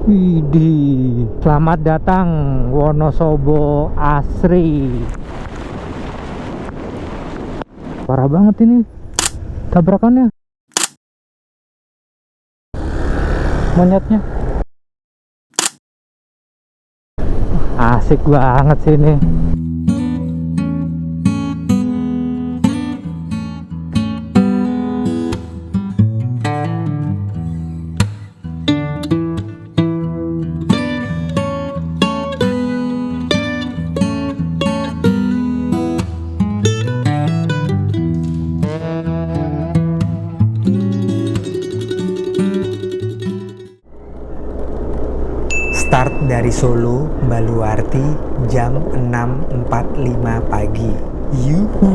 Widih, selamat datang Wonosobo Asri. Parah banget ini tabrakannya. Monyetnya asik banget sih ini. Start dari Solo, Baluarti jam 6.45 pagi. Yuhu,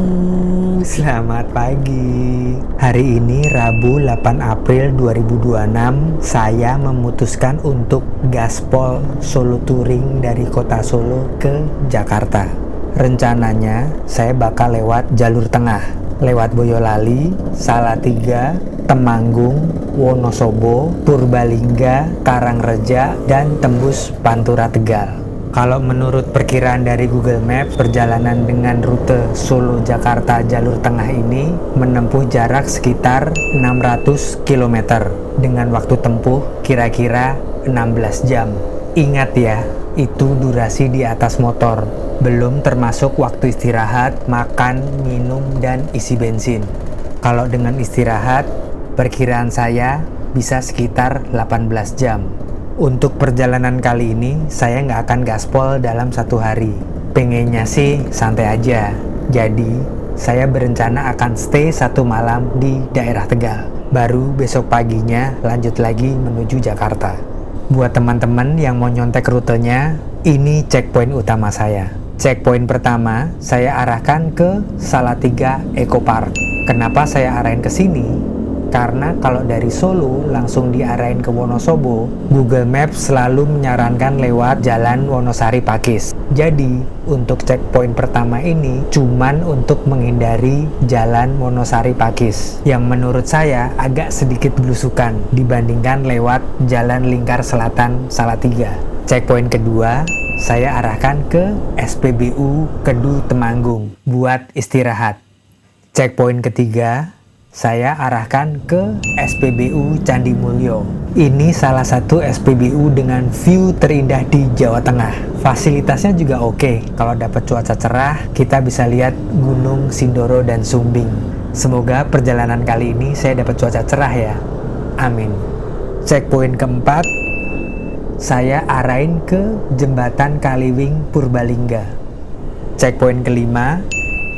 selamat pagi. Hari ini Rabu 8 April 2026, saya memutuskan untuk gaspol solo touring dari kota Solo ke Jakarta. Rencananya saya bakal lewat jalur tengah, lewat Boyolali, Salatiga, Temanggung, Wonosobo, Purbalingga, Karangreja, dan tembus Pantura Tegal. Kalau menurut perkiraan dari Google Maps, perjalanan dengan rute Solo-Jakarta jalur tengah ini menempuh jarak sekitar 600 km dengan waktu tempuh kira-kira 16 jam. Ingat ya, itu durasi di atas motor, belum termasuk waktu istirahat, makan, minum, dan isi bensin. Kalau dengan istirahat, perkiraan saya bisa sekitar 18 jam. Untuk perjalanan kali ini, saya nggak akan gaspol dalam satu hari. Pengennya sih santai aja. Jadi, saya berencana akan stay satu malam di daerah Tegal. Baru besok paginya lanjut lagi menuju Jakarta. Buat teman-teman yang mau nyontek rutenya, ini checkpoint utama saya. Checkpoint pertama, saya arahkan ke Salatiga Eco Park. Kenapa saya arahin ke sini? Karena kalau dari Solo langsung diarahin ke Wonosobo, Google Maps selalu menyarankan lewat Jalan Wonosari Pakis. Jadi, untuk checkpoint pertama ini cuman untuk menghindari Jalan Wonosari Pakis, yang menurut saya agak sedikit belusukan dibandingkan lewat Jalan Lingkar Selatan Salatiga. Checkpoint kedua, saya arahkan ke SPBU Kedu Temanggung buat istirahat. Checkpoint ketiga, saya arahkan ke SPBU Candi Mulyo. Ini salah satu SPBU dengan view terindah di Jawa Tengah. Fasilitasnya juga oke. Kalau dapat cuaca cerah, kita bisa lihat Gunung Sindoro dan Sumbing. Semoga perjalanan kali ini saya dapat cuaca cerah ya. Amin. Checkpoint keempat, saya arahin ke Jembatan Kaliwing Purbalingga. Checkpoint kelima,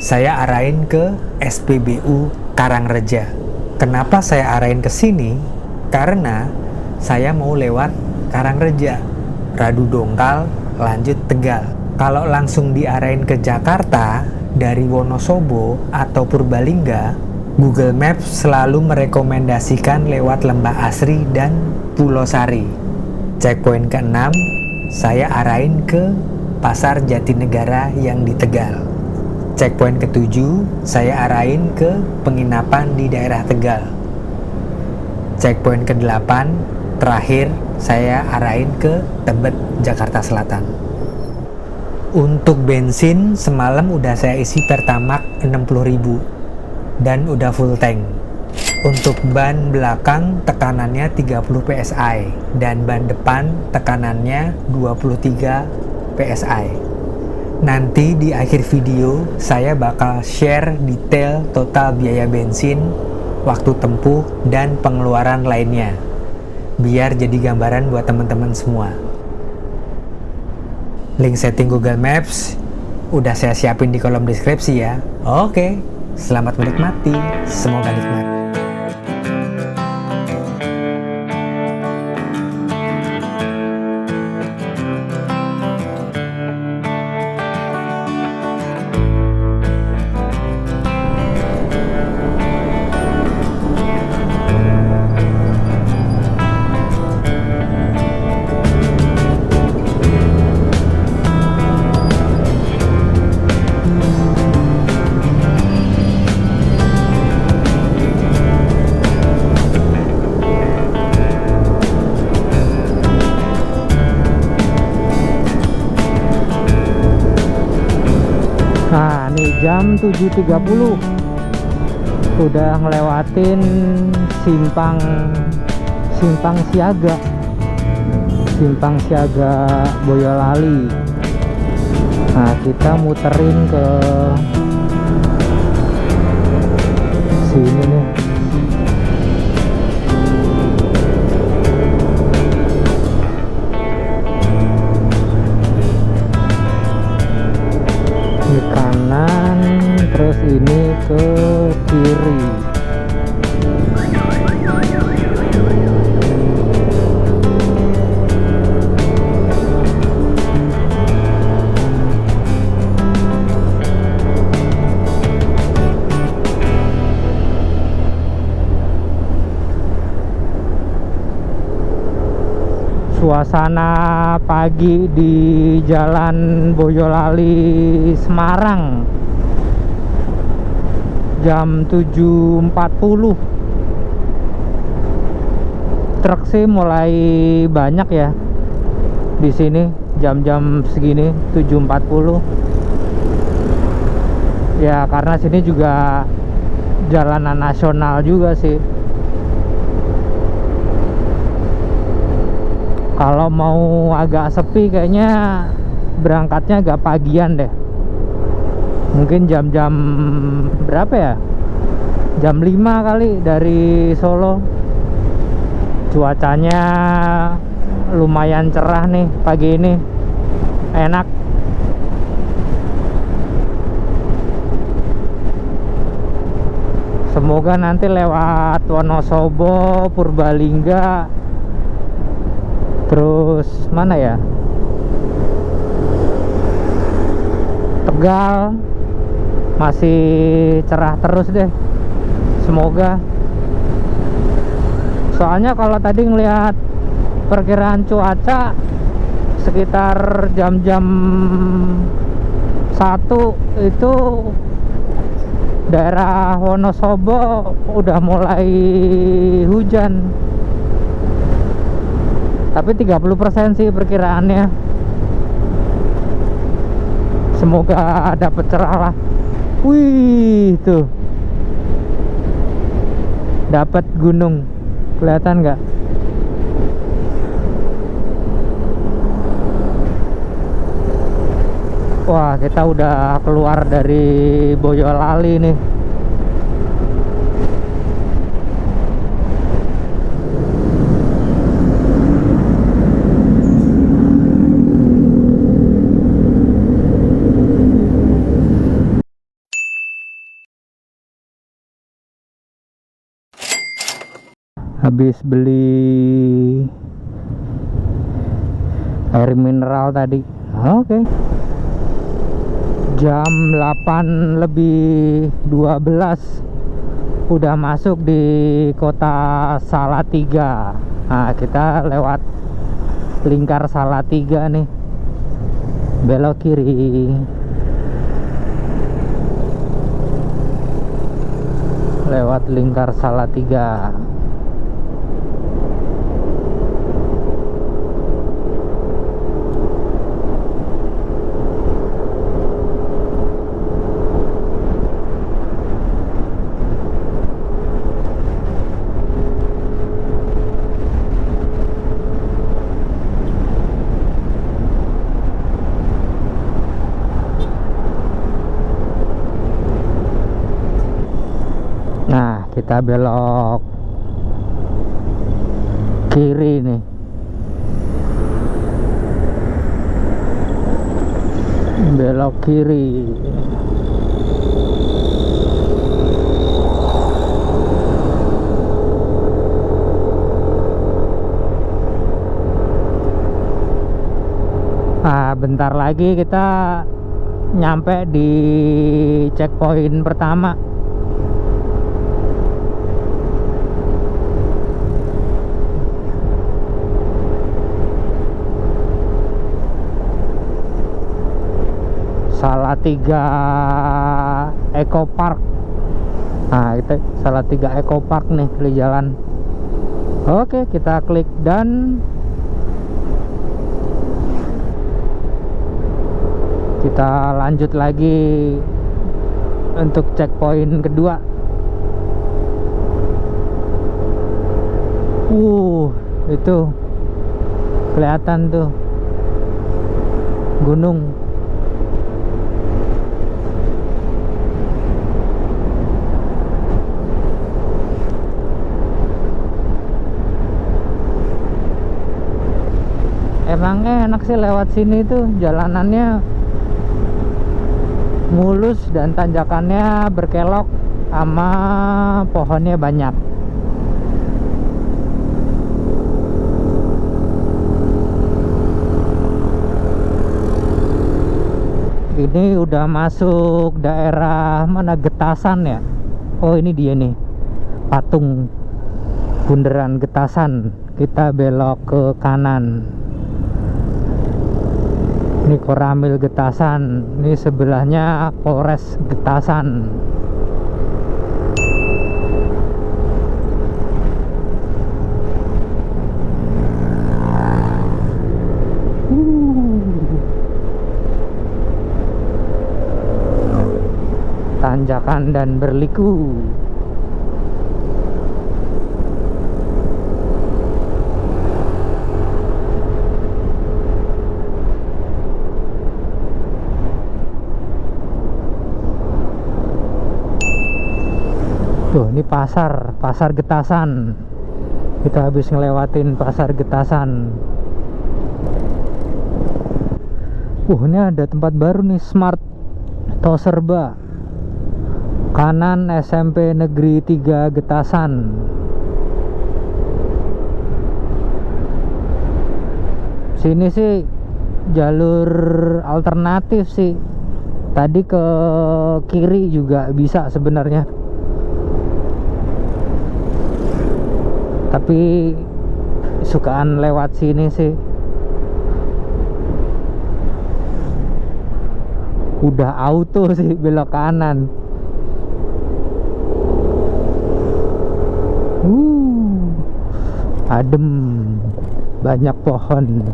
saya arahin ke SPBU Karangreja. Kenapa saya arahin ke sini? Karena saya mau lewat Karangreja, Radu Dongkal, lanjut Tegal. Kalau langsung diarahin ke Jakarta dari Wonosobo atau Purbalingga, Google Maps selalu merekomendasikan lewat Lembah Asri dan Pulau Sari. Checkpoint ke-6, saya arahin ke Pasar Jatinegara yang di Tegal. Checkpoint ke-7, saya arahin ke penginapan di daerah Tegal. Checkpoint ke-8, terakhir saya arahin ke Tebet, Jakarta Selatan. Untuk bensin, semalam udah saya isi Pertamax 60.000 dan udah full tank. Untuk ban belakang tekanannya 30 PSI dan ban depan tekanannya 23 PSI. Nanti di akhir video saya bakal share detail total biaya bensin, waktu tempuh, dan pengeluaran lainnya, biar jadi gambaran buat teman-teman semua. Link setting Google Maps udah saya siapin di kolom deskripsi ya. Oke, selamat menikmati, semoga nikmat. jam 7.30 udah ngelewatin simpang siaga Boyolali. Nah, kita muterin ke sini nih. Ini kanan, terus ini ke kiri. Suasana pagi di Jalan Boyolali Semarang jam 7.40. Truk sih mulai banyak ya di sini jam-jam segini 7.40. Ya karena sini juga jalanan nasional juga sih. Kalau mau agak sepi kayaknya berangkatnya agak pagian deh. Mungkin jam-jam berapa ya? Jam 5 kali dari Solo. Cuacanya lumayan cerah nih pagi ini. Enak. Semoga nanti lewat Wonosobo, Purbalingga, terus mana ya, Tegal, masih cerah terus deh, semoga. Soalnya kalau tadi ngelihat perkiraan cuaca sekitar jam-jam 1 itu daerah Wonosobo udah mulai hujan. Tapi 30% sih perkiraannya. Semoga dapat cerah lah. Wih, tuh. Dapat gunung. Kelihatan nggak? Wah, kita udah keluar dari Boyolali nih. Habis beli air mineral tadi. Oke. Jam 8:12 udah masuk di kota Salatiga. Nah, kita lewat lingkar Salatiga nih. Belok kiri. Lewat lingkar Salatiga. Nah, kita belok kiri nih. Belok kiri. Nah, bentar lagi kita nyampe di checkpoint pertama. Salatiga Eco Park. Nah, itu Salatiga Eco Park nih di jalan. Oke, kita klik dan kita lanjut lagi untuk checkpoint kedua. Itu kelihatan tuh gunung. Emang enak sih lewat sini tuh, jalanannya mulus dan tanjakannya berkelok sama pohonnya banyak. Ini udah masuk daerah mana, Getasan ya? Oh ini dia nih, patung bundaran Getasan. Kita belok ke kanan. Ini Koramil Getasan. Ini sebelahnya Polres Getasan. Tanjakan dan berliku. Tuh, ini pasar Getasan. Kita habis ngelewatin pasar Getasan. Ini ada tempat baru nih, Smart Toserba. Kanan SMP Negeri 3 Getasan. Sini sih jalur alternatif sih. Tadi ke kiri juga bisa sebenarnya, tapi sukaan lewat sini sih. Udah auto sih belok kanan. Adem, banyak pohon.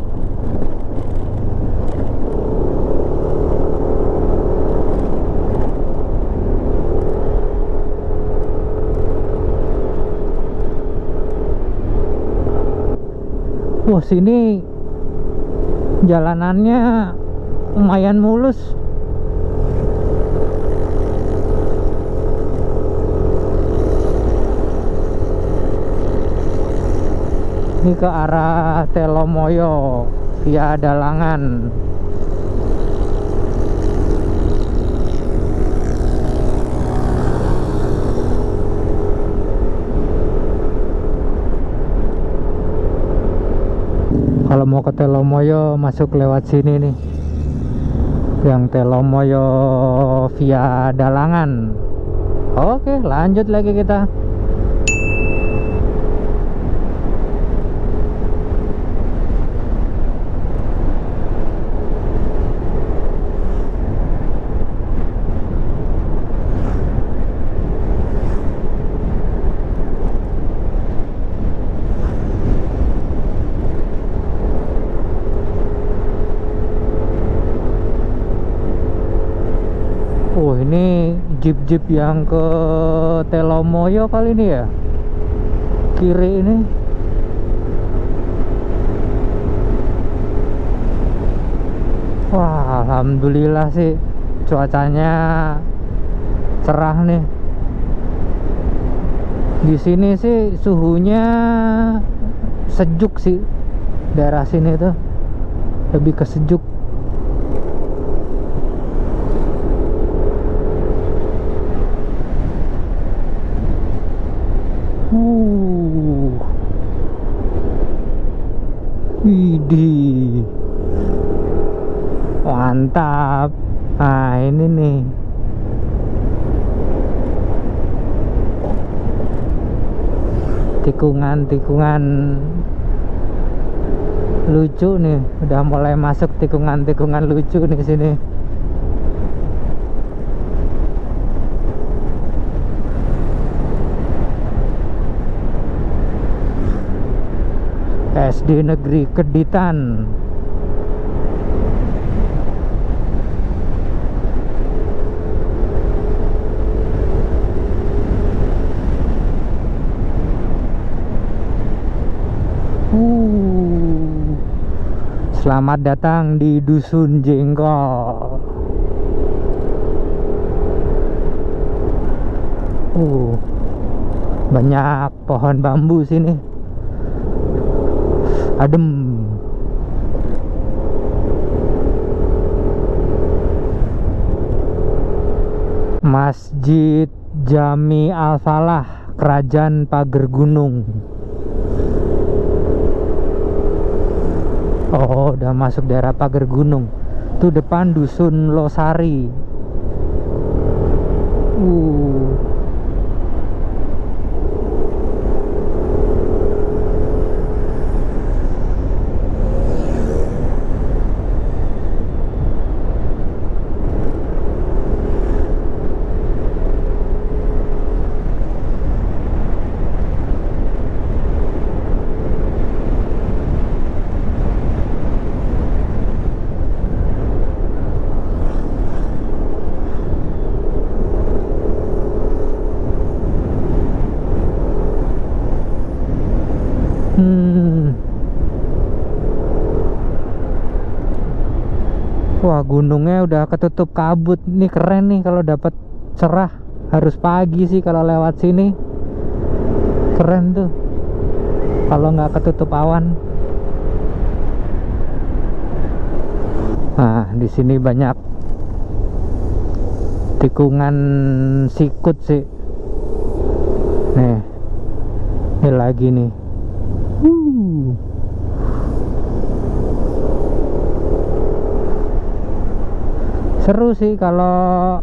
Wah, sini jalanannya lumayan mulus. Ini ke arah Telomoyo via Dalangan. Kalau mau ke Telomoyo masuk lewat sini nih, yang Telomoyo via Dalangan. Oke, lanjut lagi kita. Ini jeep-jeep yang ke Telomoyo kali ini ya, kiri ini. Wah, alhamdulillah sih cuacanya cerah nih. Di sini sih suhunya sejuk sih, daerah sini tuh lebih ke sejuk. Widih, mantap. Nah, ini nih tikungan-tikungan lucu nih, udah mulai masuk tikungan-tikungan lucu nih sini. SD Negeri Keditan. Selamat datang di Dusun Jengkol. Banyak pohon bambu sini. Adem. Masjid Jami Al-Falah, Kerajaan Pager Gunung. Oh, udah masuk daerah Pager Gunung. Tuh depan Dusun Losari. Wah, gunungnya udah ketutup kabut. Ini keren nih kalau dapat cerah. Harus pagi sih kalau lewat sini. Keren tuh. Kalau nggak ketutup awan. Nah, di sini banyak tikungan sikut sih. Nih. Ini lagi nih. Seru sih kalau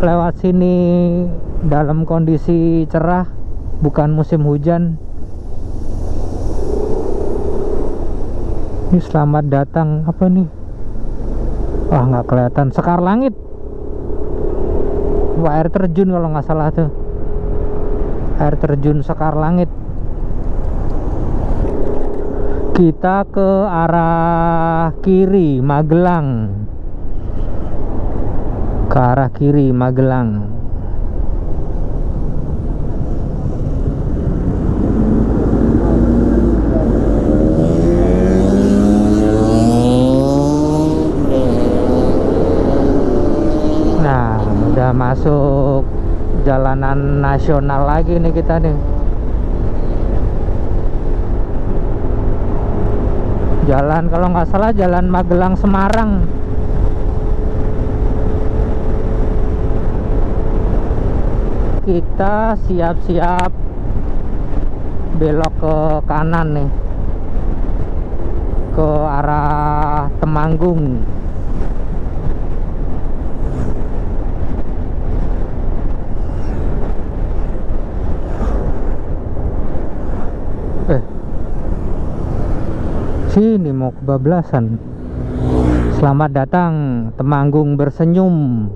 lewat sini dalam kondisi cerah, bukan musim hujan. Ini selamat datang apa nih? Wah, nggak kelihatan. Sekar Langit. Wah, air terjun kalau nggak salah tuh. Air terjun Sekar Langit. Kita ke arah kiri, Magelang. Ke arah kiri Magelang. Nah, udah masuk jalanan nasional lagi nih kita nih. Jalan, kalau nggak salah jalan Magelang Semarang. Kita siap-siap belok ke kanan nih, ke arah Temanggung. Sini mau kebablasan. Selamat datang Temanggung Bersenyum.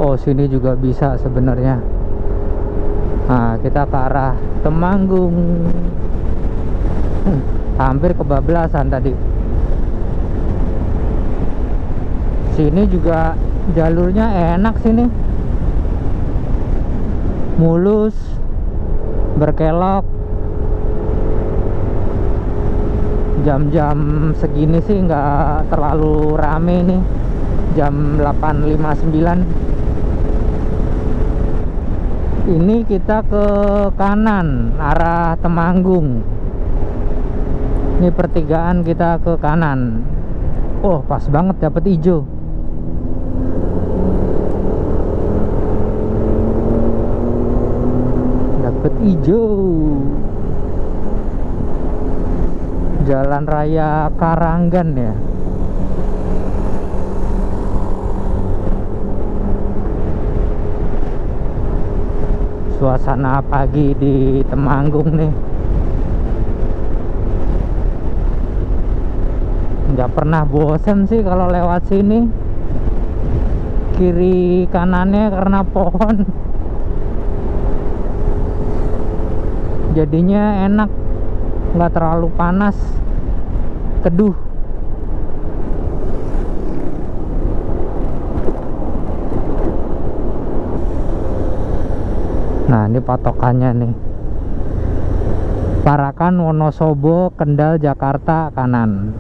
Oh, sini juga bisa sebenarnya. Nah, kita ke arah Temanggung. Hampir kebablasan tadi. Sini juga jalurnya enak sini. Mulus, berkelok. Jam-jam segini sih nggak terlalu rame nih. Jam 8.59. Ini kita ke kanan arah Temanggung. Ini pertigaan kita ke kanan. Oh, pas banget dapet hijau. Dapet hijau. Jalan Raya Karanggan ya. Suasana pagi di Temanggung nih. Nggak pernah bosen sih kalau lewat sini. Kiri kanannya karena pohon, jadinya enak, nggak terlalu panas, teduh. Nah, ini patokannya nih. Parakan Wonosobo Kendal Jakarta kanan.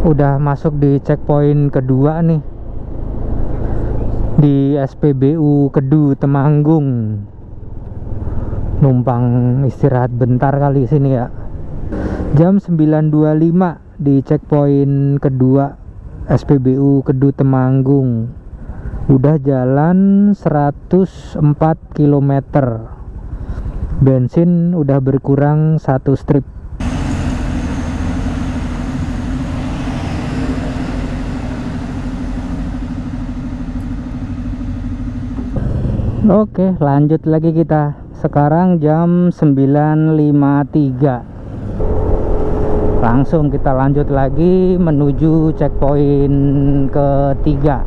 Udah masuk di checkpoint kedua nih, di SPBU Kedu Temanggung. Numpang istirahat bentar kali sini ya. Jam 9.25 di checkpoint kedua SPBU Kedu Temanggung. Udah jalan 104 km. Bensin udah berkurang 1 strip. Oke, lanjut lagi kita. Sekarang jam 9.53. Langsung kita lanjut lagi menuju checkpoint ketiga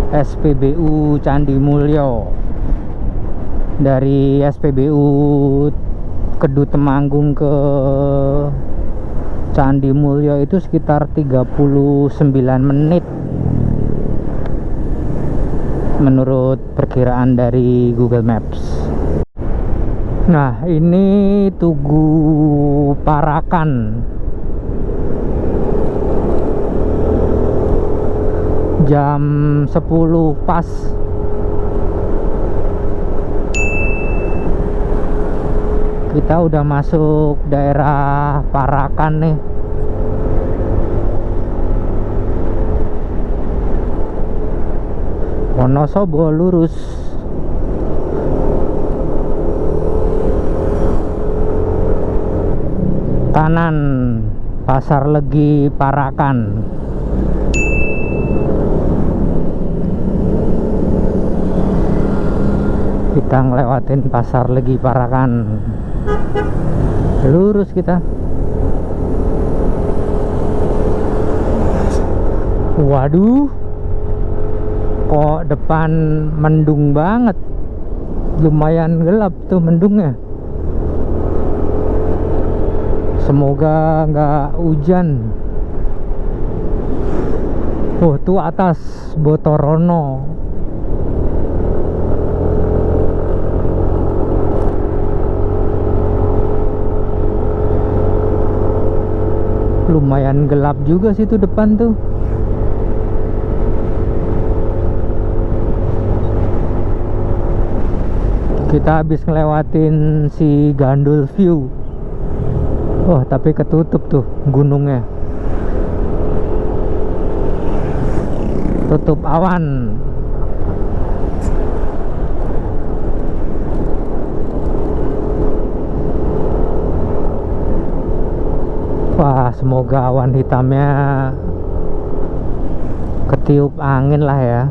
SPBU Candi Mulyo. Dari SPBU Kedu Temanggung ke Candi Mulyo itu sekitar 39 menit menurut perkiraan dari Google Maps. Nah, ini Tugu Parakan. Jam 10 pas. Kita udah masuk daerah Parakan nih. Wonosobo lurus. Kanan Pasar Legi Parakan. Kita ngelewatin Pasar Legi Parakan. Lurus kita. Waduh, kok depan mendung banget. Lumayan gelap tuh mendungnya. Semoga nggak hujan. Oh, tuh atas Botorono. Lumayan gelap juga sih tuh depan tuh. Kita habis ngelewatin si Gandul View. Oh, tapi ketutup tuh gunungnya. Tutup awan. Wah, semoga awan hitamnya ketiup angin lah ya.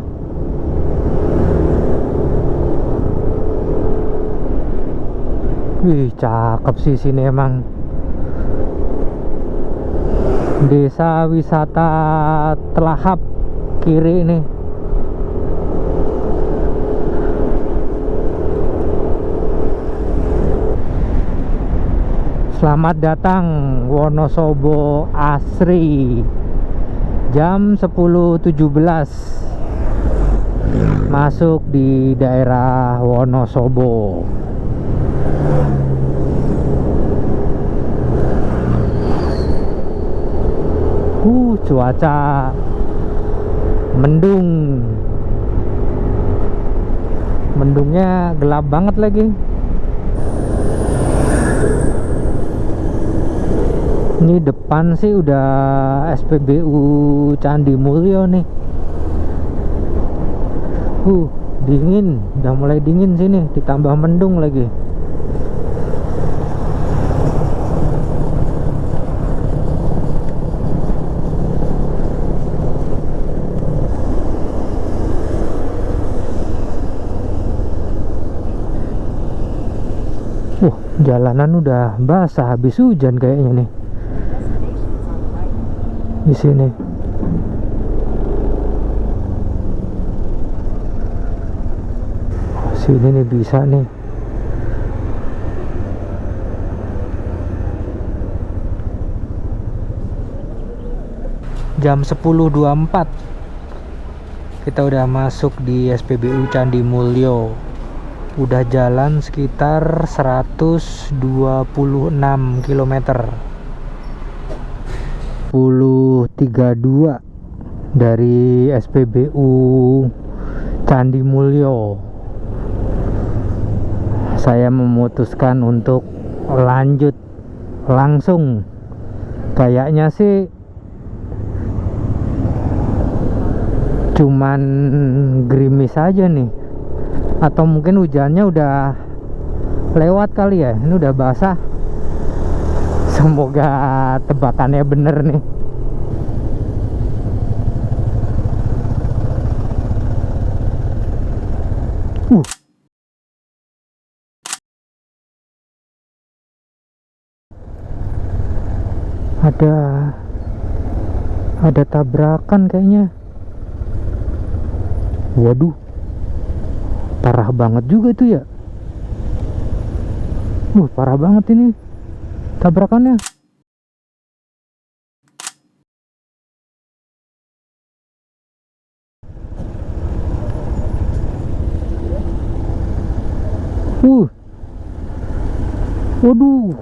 Wih, cakep sih sini emang. Desa wisata Telahap kiri nih. Selamat datang Wonosobo Asri. Jam 10.17 masuk di daerah Wonosobo. Cuaca mendung. Mendungnya gelap banget lagi. Ini depan sih udah SPBU Candi Mulyo nih. Dingin, udah mulai dingin sini, ditambah mendung lagi. Jalanan udah basah habis hujan kayaknya nih. Di sini. Sini nih bisa nih. jam 10.24 kita udah masuk di SPBU Candi Mulyo. Udah jalan sekitar 126 km. 10.32 dari SPBU Candi Mulyo. Saya memutuskan untuk lanjut langsung. Kayaknya sih cuman gerimis aja nih, atau mungkin hujannya udah lewat kali ya. Ini udah basah. Semoga tebakannya bener nih. Ada tabrakan kayaknya. Waduh, parah banget juga itu ya. Parah banget ini tabrakannya. Waduh.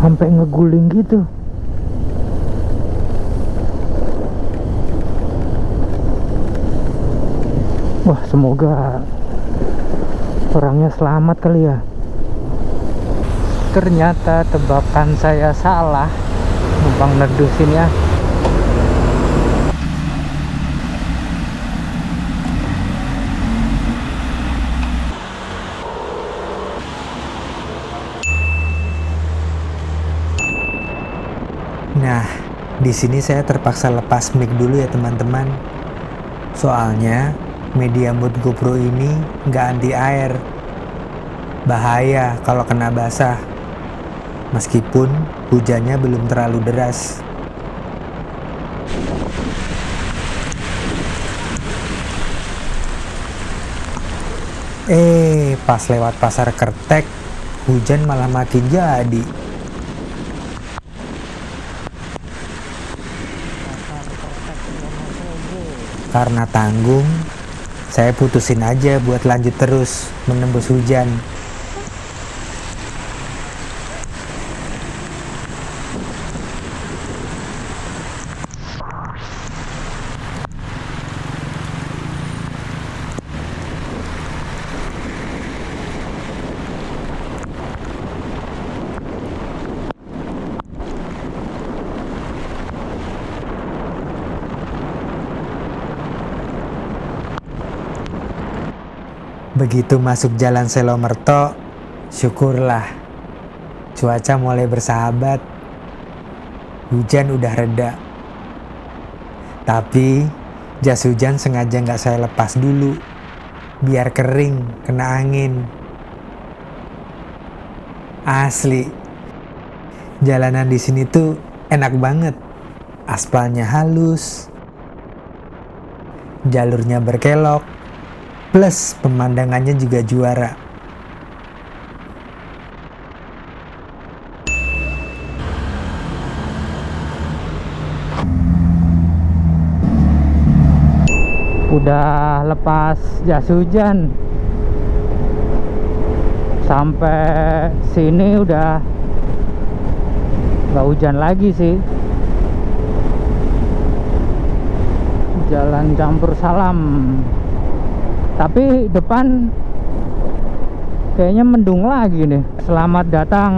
Sampai ngeguling gitu. Wah, semoga orangnya selamat kali ya. Ternyata tebakan saya salah. Numpang nedusin ya. Nah, di sini saya terpaksa lepas mic dulu ya teman-teman. Soalnya media mode GoPro ini nggak anti air. Bahaya kalau kena basah. Meskipun hujannya belum terlalu deras. Pas lewat pasar Kertek, hujan malah makin jadi. Karena tanggung, saya putusin aja buat lanjut terus menembus hujan. Begitu masuk jalan Selomerto, syukurlah cuaca mulai bersahabat. Hujan udah reda. Tapi jas hujan sengaja nggak saya lepas dulu, biar kering kena angin. Asli, jalanan di sini tuh enak banget. Aspalnya halus, jalurnya berkelok, plus pemandangannya juga juara. Udah lepas jas hujan, sampai sini udah nggak hujan lagi sih. Jalan campur salam, tapi depan kayaknya mendung lagi nih. Selamat datang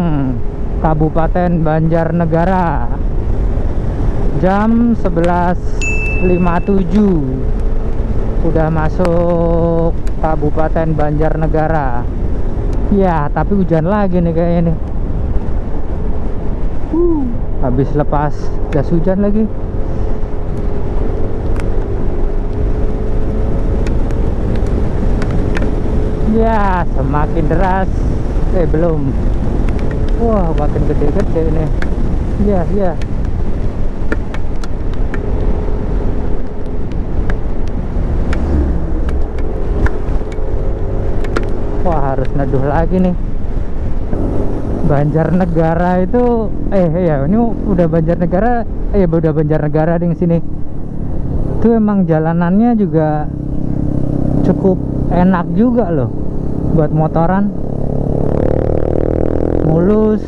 Kabupaten Banjarnegara. Jam 11.57 udah masuk Kabupaten Banjarnegara. Ya, tapi hujan lagi nih kayaknya nih. Habis lepas jas hujan lagi. Ya, semakin deras. Belum. Wah, makin gede-gede nih. Iya. Wah, harus neduh lagi nih. Banjarnegara itu ya ini udah Banjarnegara, udah Banjarnegara di sini. Itu emang jalanannya juga cukup enak juga loh buat motoran. Mulus.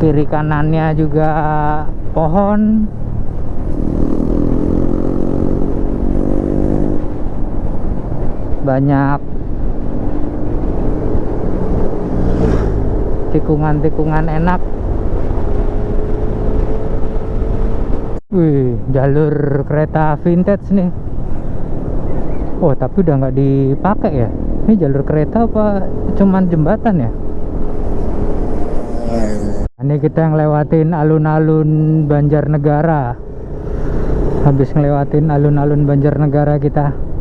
Kiri kanannya juga pohon. Banyak tikungan-tikungan enak. Wih, jalur kereta vintage nih. Oh, tapi udah nggak dipakai ya. Ini jalur kereta apa cuman jembatan ya? Ini kita yang lewatin alun-alun Banjarnegara. Habis ngelewatin alun-alun Banjarnegara kita.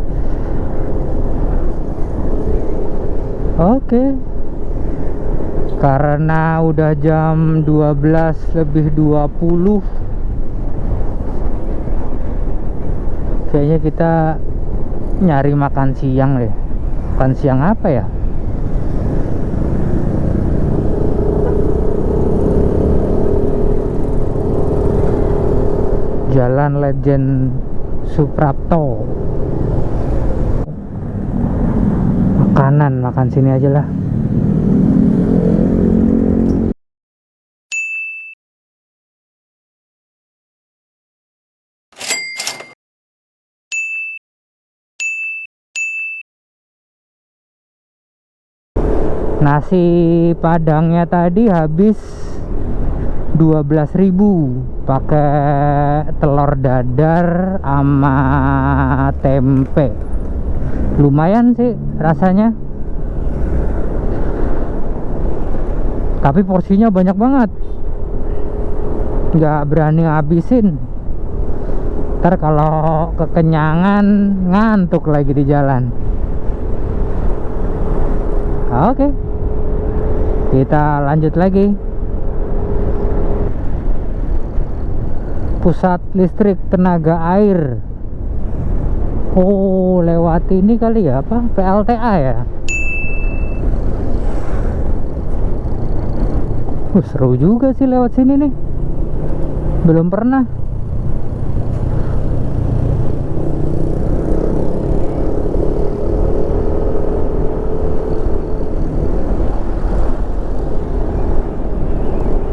Oke. Karena udah jam 12:20, kayaknya kita nyari makan siang deh. Makan siang apa ya? Jalan Legend Suprapto. Makan sini aja lah. Nasi padangnya tadi habis 12.000 pakai telur dadar sama tempe. Lumayan sih rasanya. Tapi porsinya banyak banget. Nggak berani ngabisin. Ntar kalau kekenyangan ngantuk lagi di jalan. Oke. Kita lanjut lagi. Pusat listrik tenaga air. Oh, lewat ini kali ya, apa? PLTA ya? Seru juga sih lewat sini nih. Belum pernah.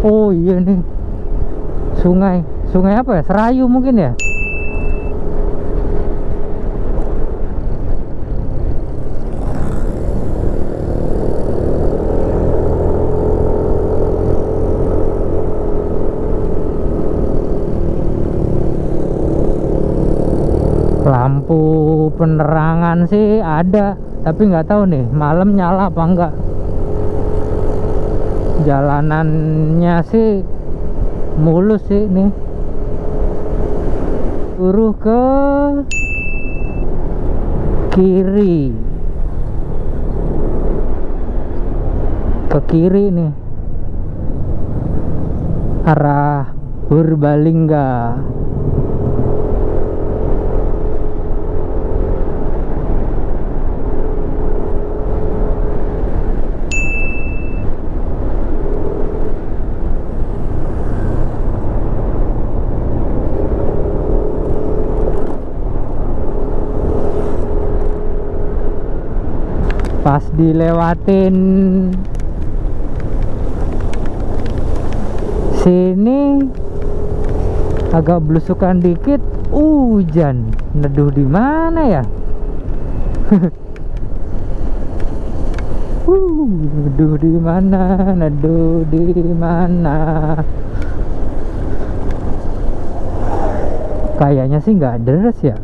Oh iya nih. Sungai apa ya? Serayu mungkin ya? Lampu penerangan sih ada, tapi nggak tahu nih malam nyala apa enggak. Jalanannya sih mulus sih nih. Lurus ke kiri. Ke kiri nih. Arah Purbalingga. Pas dilewatin sini agak belusukan dikit, hujan. Neduh di mana ya? Neduh di mana? Neduh di mana? Kayaknya sih nggak deres ya.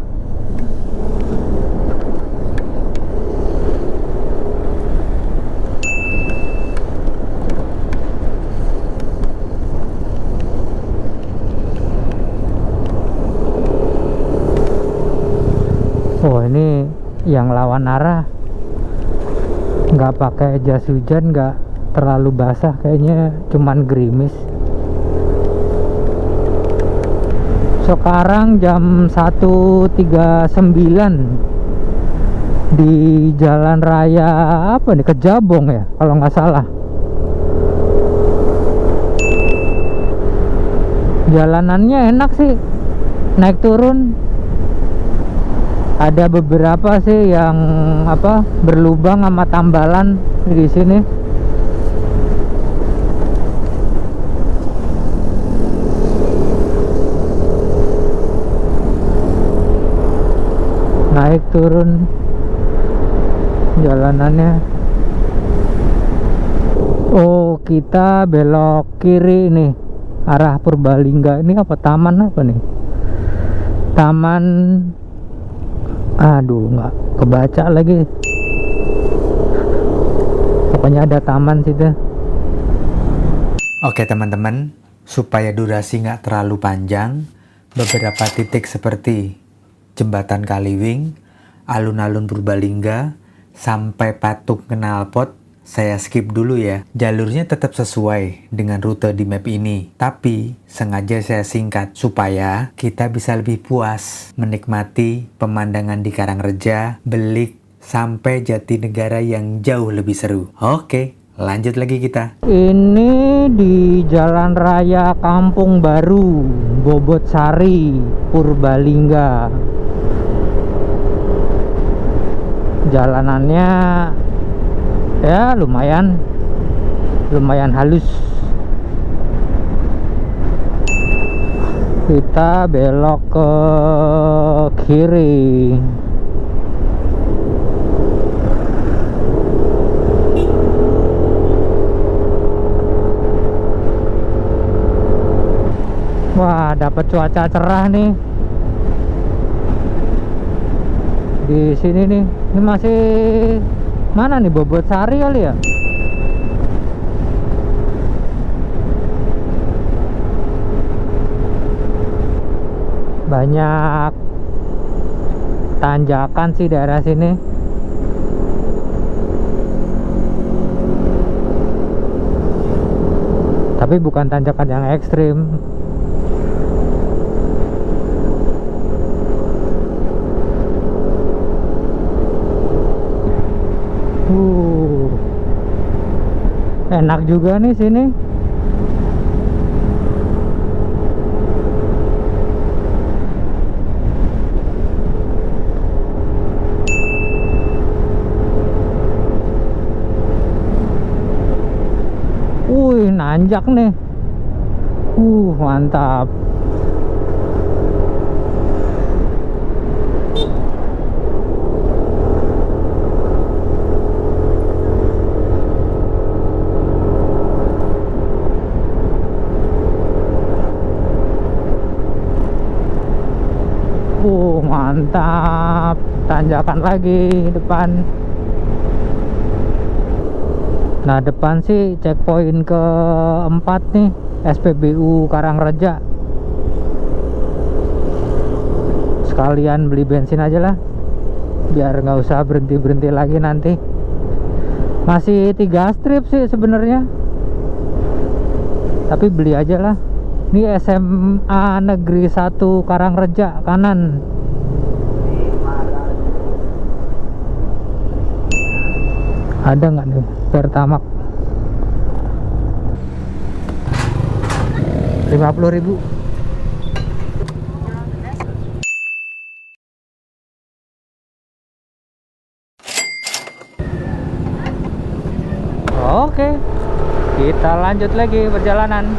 Oh, ini yang lawan arah nggak pakai jas hujan, nggak terlalu basah, kayaknya cuman gerimis. Sekarang jam 1.39 di jalan raya apa nih, Kejabong ya kalau nggak salah. Jalanannya enak sih, naik turun. Ada beberapa sih yang apa berlubang sama tambalan di sini. Naik turun jalanannya. Oh, kita belok kiri nih, arah Purbalingga. Ini apa, taman apa nih? Taman, aduh nggak kebaca lagi. Pokoknya ada taman situ. Oke teman-teman, supaya durasi nggak terlalu panjang, beberapa titik seperti Jembatan Kaliwing, alun-alun Purbalingga, sampai Patung Knalpot saya skip dulu ya. Jalurnya tetap sesuai dengan rute di map ini, tapi sengaja saya singkat supaya kita bisa lebih puas menikmati pemandangan di Karangreja, Belik, sampai Jatinegara yang jauh lebih seru. Oke, lanjut lagi kita. Ini di Jalan Raya Kampung Baru, Bobotsari, Purbalingga. Jalanannya ya lumayan halus. Kita belok ke kiri. Wah, dapat cuaca cerah nih di sini nih. Ini masih mana nih, Bobotsari kali ya? Banyak tanjakan sih daerah sini. Tapi bukan tanjakan yang ekstrim. Enak juga nih sini. Nanjak nih. Mantap. Mantap. Tanjakan lagi depan. Nah, depan sih checkpoint keempat nih, SPBU Karangreja. Sekalian beli bensin aja lah, biar nggak usah berhenti lagi nanti. Masih 3 strip sih sebenarnya, tapi beli aja lah. Ini SMA Negeri 1 Karangreja kanan. Ada nggak nih Pertamax? 50.000. Oke, kita lanjut lagi perjalanan.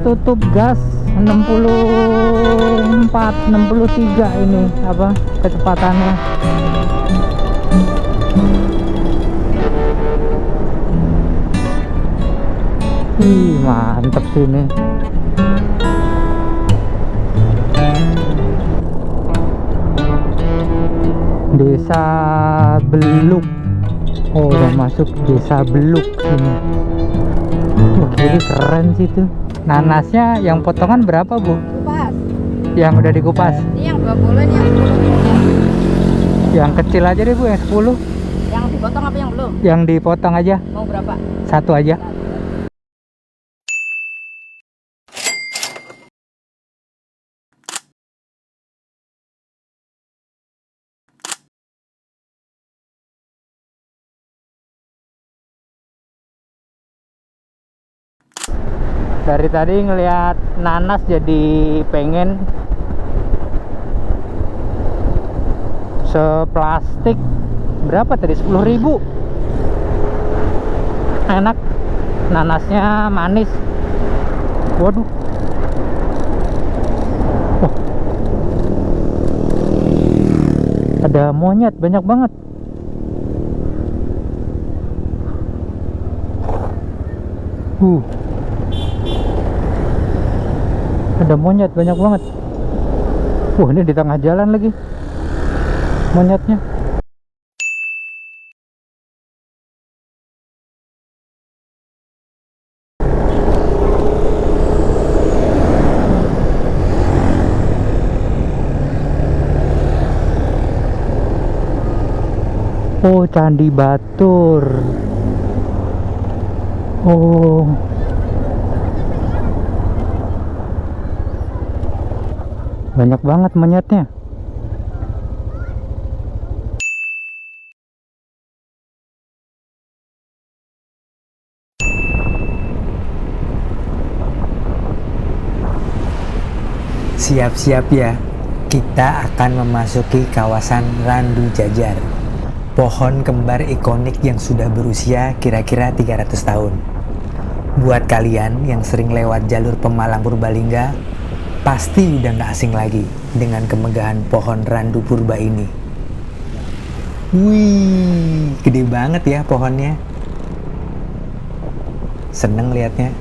tutup gas 64 63 ini apa kecepatannya. Mantep sih ini. Desa Beluk. Oh, udah masuk Desa Beluk ini. Wah, kiri keren sih tuh. Nanasnya yang potongan berapa, Bu? Kupas. Yang udah dikupas. Ini yang 20, ini yang 10. Yang kecil aja deh, Bu, yang 10. Yang dipotong apa yang belum? Yang dipotong aja. Mau berapa? Satu aja. Dari tadi ngelihat nanas jadi pengen. Seplastik berapa tadi? 10.000. Enak, nanasnya manis. Waduh. Wah. Ada monyet banyak banget. Ada monyet banyak banget. Ini di tengah jalan lagi monyetnya. Oh, Candi Batur. Oh, banyak banget monyetnya. Siap-siap ya, kita akan memasuki kawasan Randu Jajar, pohon kembar ikonik yang sudah berusia kira-kira 300 tahun. Buat kalian yang sering lewat jalur Pemalang Purbalingga, pasti udah gak asing lagi dengan kemegahan pohon Randu Purba ini. Wih, gede banget ya pohonnya. Seneng liatnya.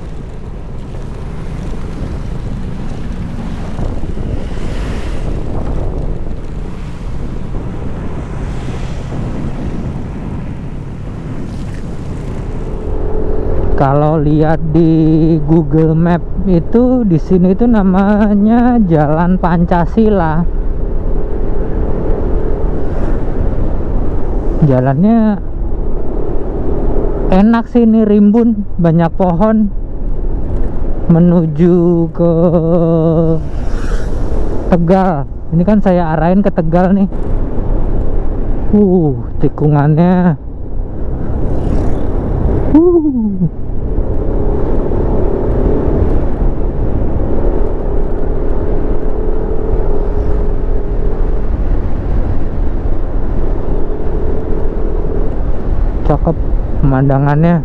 Kalau lihat di Google Map itu di sini itu namanya Jalan Pancasila. Jalannya enak sih, ini rimbun, banyak pohon menuju ke Tegal. Ini kan saya arahin ke Tegal nih. Tikungannya. Cakep pemandangannya.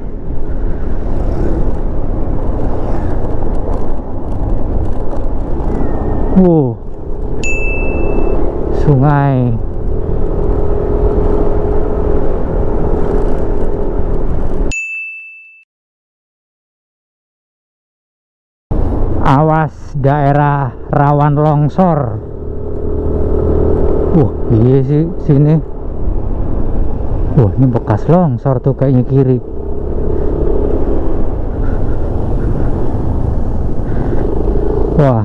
Sungai. Awas daerah rawan longsor. Iya sih sini. Ini bekas longsor tuh kayaknya kiri.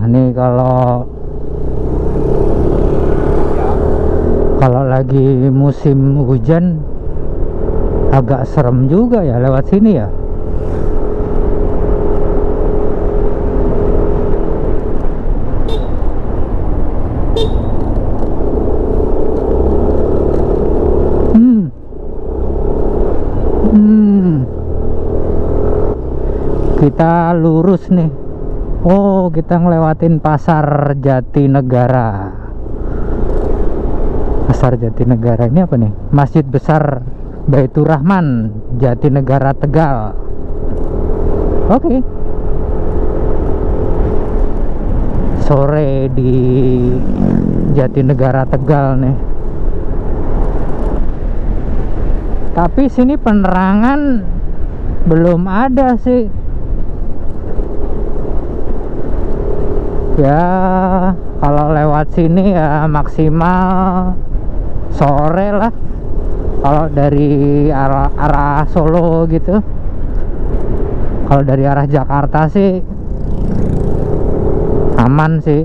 Nih kalau lagi musim hujan agak serem juga ya lewat sini ya. Kita lurus nih. Kita ngelewatin Pasar Jatinegara. Pasar Jatinegara ini apa nih? Masjid Besar Baitur Rahman Jatinegara Tegal. Oke. sore di Jatinegara Tegal nih. Tapi sini penerangan belum ada sih. Ya kalau lewat sini ya maksimal sore lah. Kalau dari arah Solo gitu. Kalau dari arah Jakarta sih aman sih.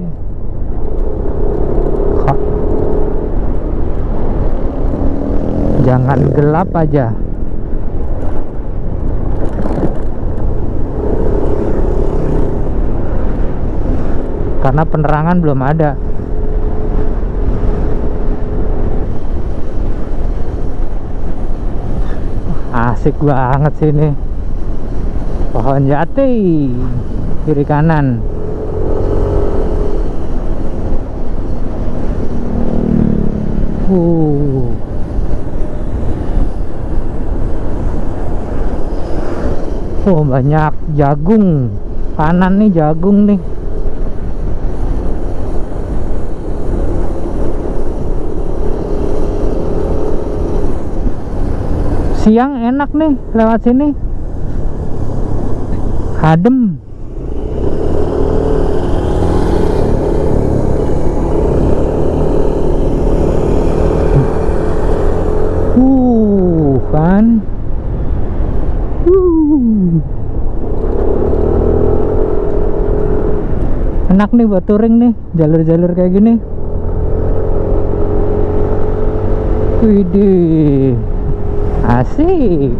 Jangan gelap aja. Karena penerangan belum ada. Asik banget sini. Pohon jati kiri kanan. Oh, banyak jagung. Kanan nih jagung nih. Siang enak nih lewat sini. Adem. Kan. Enak nih buat touring nih, jalur-jalur kayak gini. Widih. Asik.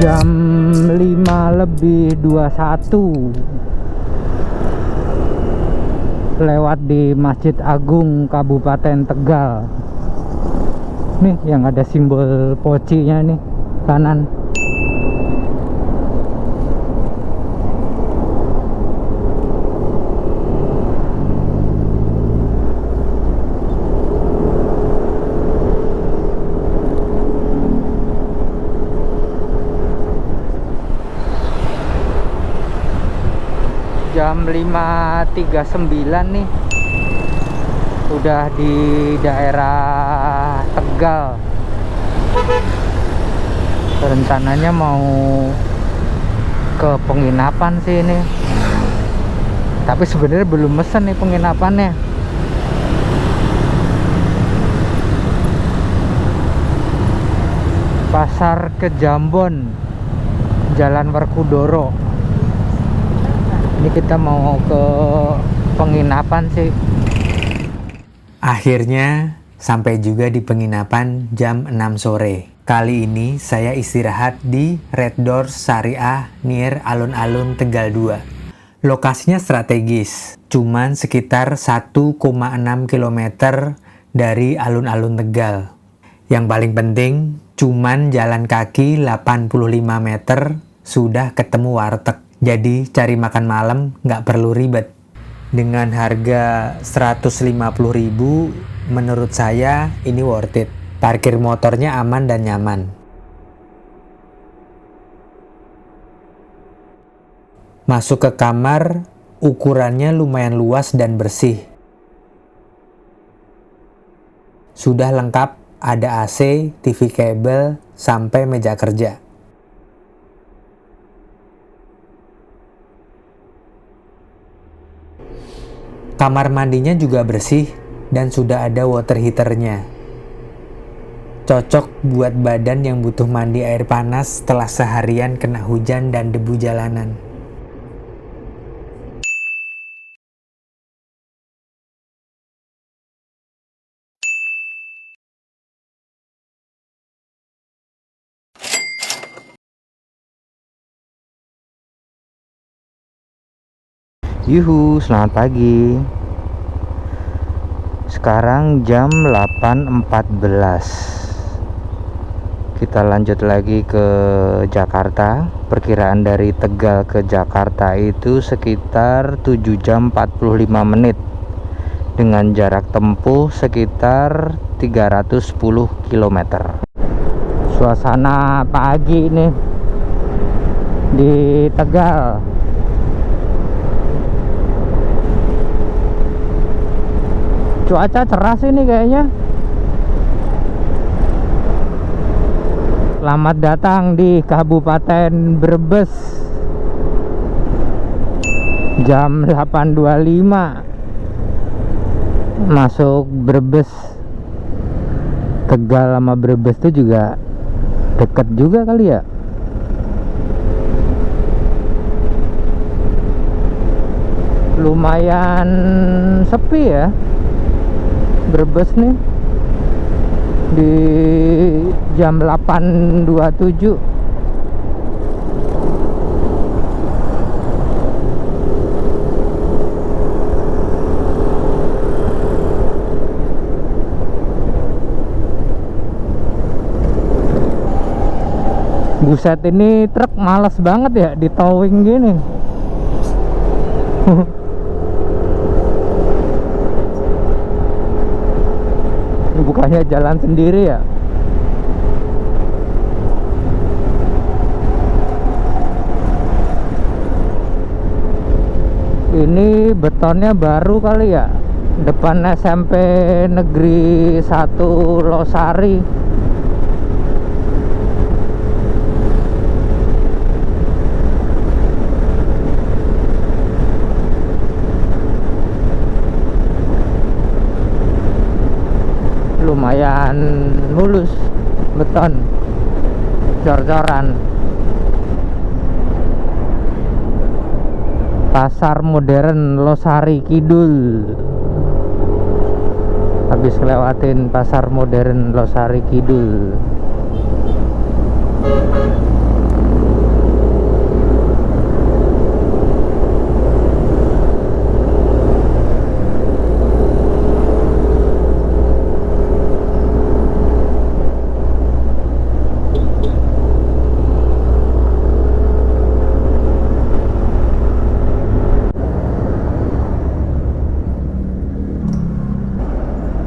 Jam 5:21 lewat di Masjid Agung Kabupaten Tegal. Nih yang ada simbol pocinya nih kanan. Jam 5:39 nih, udah di daerah Tegal. Rencananya mau ke penginapan sih ini, tapi sebenarnya belum mesen nih penginapannya. Pasar Kejambon, Jalan Werkudara. Ini kita mau ke penginapan sih. Akhirnya sampai juga di penginapan jam 6 sore. Kali ini saya istirahat di Red Doors Syariah near Alun-Alun Tegal 2. Lokasinya strategis, cuman sekitar 1,6 km dari alun-alun Tegal. Yang paling penting, cuman jalan kaki 85 meter sudah ketemu warteg. Jadi cari makan malam nggak perlu ribet. Dengan harga 150.000, menurut saya ini worth it. Parkir motornya aman dan nyaman. Masuk ke kamar, ukurannya lumayan luas dan bersih. Sudah lengkap, ada AC, TV kabel, sampai meja kerja. Kamar mandinya juga bersih dan sudah ada water heaternya. Cocok buat badan yang butuh mandi air panas setelah seharian kena hujan dan debu jalanan. Yuhu, selamat pagi. Sekarang jam 8.14. Kita lanjut lagi ke Jakarta. Perkiraan dari Tegal ke Jakarta itu sekitar 7 jam 45 menit dengan jarak tempuh sekitar 310 km. Suasana pagi nih di Tegal. Cuaca cerah sih nih kayaknya. Selamat datang di Kabupaten Brebes. Jam 8.25 masuk Brebes. Tegal sama Brebes tuh juga deket juga kali ya. Lumayan sepi ya Brebes nih di jam 8.27. Buset, ini truk males banget ya di towing gini. Bukannya jalan sendiri ya. Ini betonnya baru kali ya, depan SMP Negeri 1 Losari. Lumayan mulus beton, cor-coran. Pasar modern Losari Kidul. Habis ngelewatin pasar modern Losari Kidul.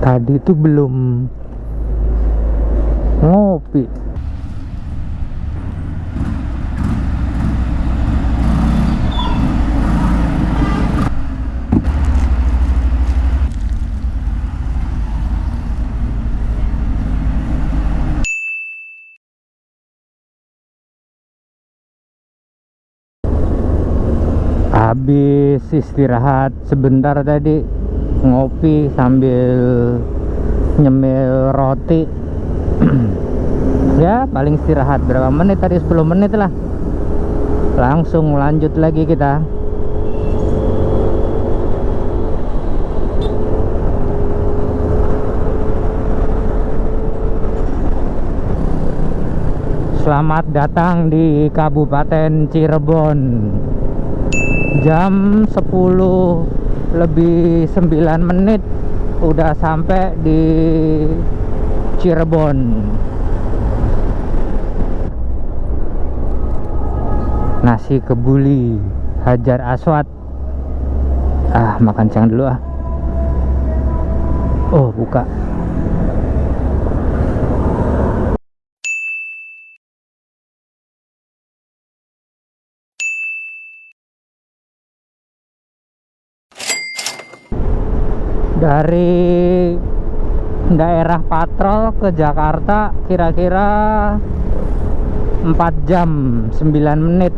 Tadi tuh belum ngopi. Habis istirahat sebentar tadi, ngopi sambil nyemil roti. Ya paling istirahat berapa menit tadi, 10 menit lah. Langsung lanjut lagi kita. Selamat datang di Kabupaten Cirebon. Jam 10 lebih 9 menit udah sampai di Cirebon. Nasi kebuli Hajar Aswad. Makan siang dulu ah. Oh, buka. Dari daerah Patrol ke Jakarta kira-kira 4 jam 9 menit.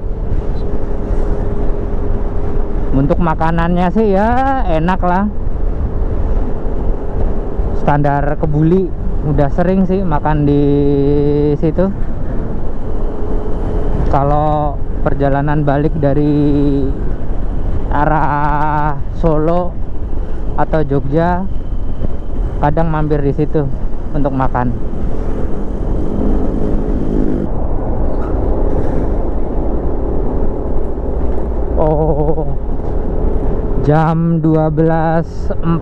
Untuk makanannya sih ya enak lah, standar kebuli. Udah sering sih makan di situ. Kalau perjalanan balik dari arah Solo atau Jogja, kadang mampir di situ untuk makan. Oh, jam 12.41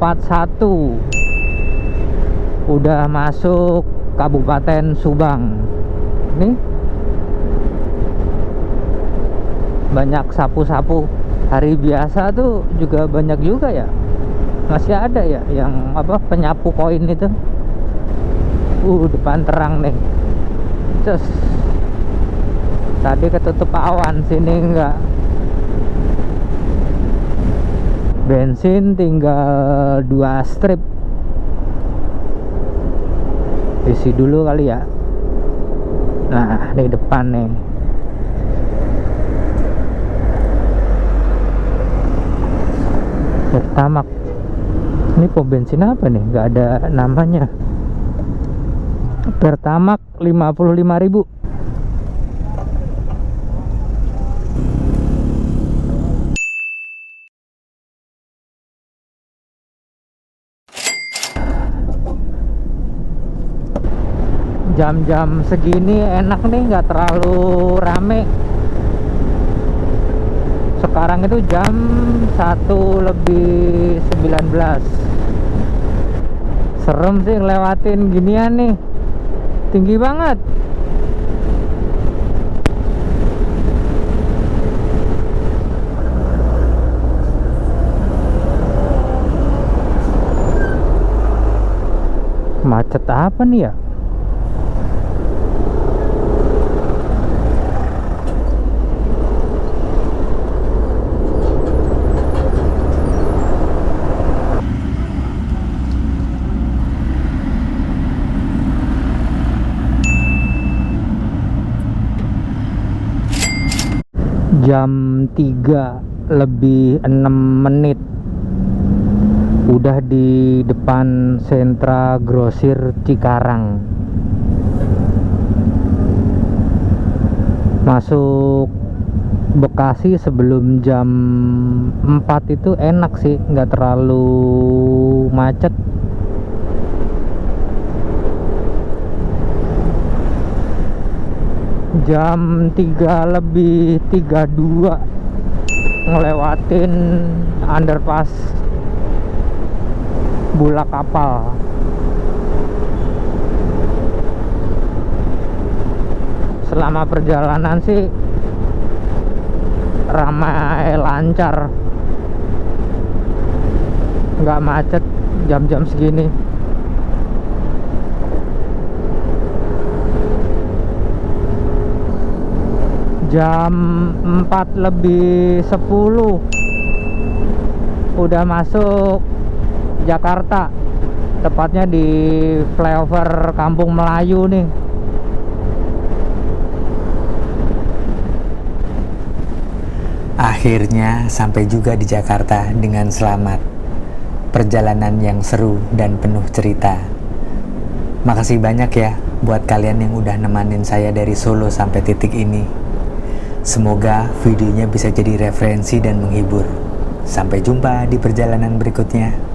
udah masuk Kabupaten Subang. Nih banyak sapu-sapu. Hari biasa tuh juga banyak juga ya, masih ada ya yang apa, penyapu koin itu. Depan terang nih. Cus. Tadi ketutup awan, sini enggak. Bensin tinggal 2 strip. Isi dulu kali ya. Nah, di depan nih. Pertamax. Ini pom bensin apa nih? Nggak ada namanya. Pertamax 55.000. Jam-jam segini enak nih, nggak terlalu rame. Sekarang itu jam 1 lebih 19. Serem sih ngelewatin ginian nih, tinggi banget. Macet apa nih ya? Jam 3 lebih 6 menit udah di depan Sentra Grosir Cikarang. Masuk Bekasi sebelum jam 4 itu enak sih, nggak terlalu macet. Jam 3 lebih 32 ngelewatin underpass Bulak Kapal. Selama perjalanan sih ramai, lancar, nggak macet jam-jam segini. Jam 4 lebih 10 udah masuk Jakarta, tepatnya di flyover Kampung Melayu nih. Akhirnya sampai juga di Jakarta dengan selamat. Perjalanan yang seru dan penuh cerita. Makasih banyak ya buat kalian yang udah nemanin saya dari Solo sampai titik ini. Semoga videonya bisa jadi referensi dan menghibur. Sampai jumpa di perjalanan berikutnya.